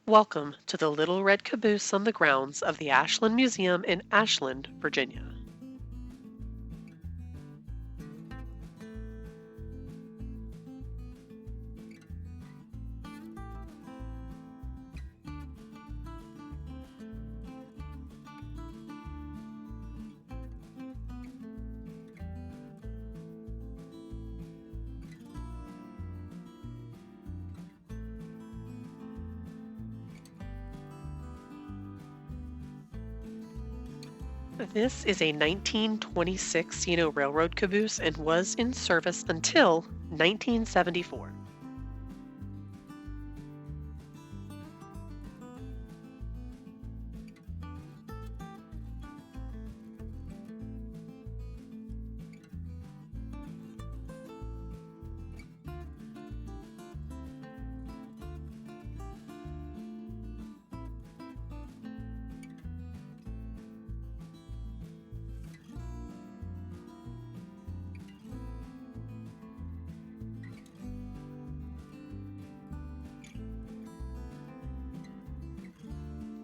Welcome to the Little Red Caboose on the grounds of the Ashland Museum in Ashland, Virginia. This is a 1926 railroad caboose and was in service until 1974.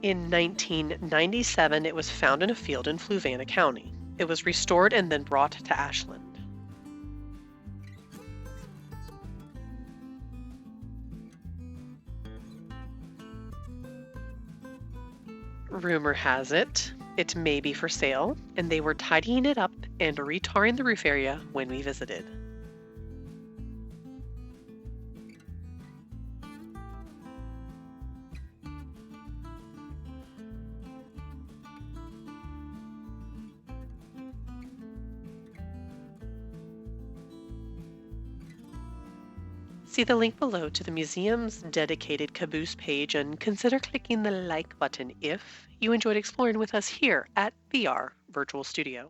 In 1997, it was found in a field in Fluvanna County. It was restored and then brought to Ashland. Rumor has it may be for sale, and they were tidying it up and retarring the roof area when we visited. See the link below to the museum's dedicated Caboose page and consider clicking the like button if you enjoyed exploring with us here at VR Virtual Studio.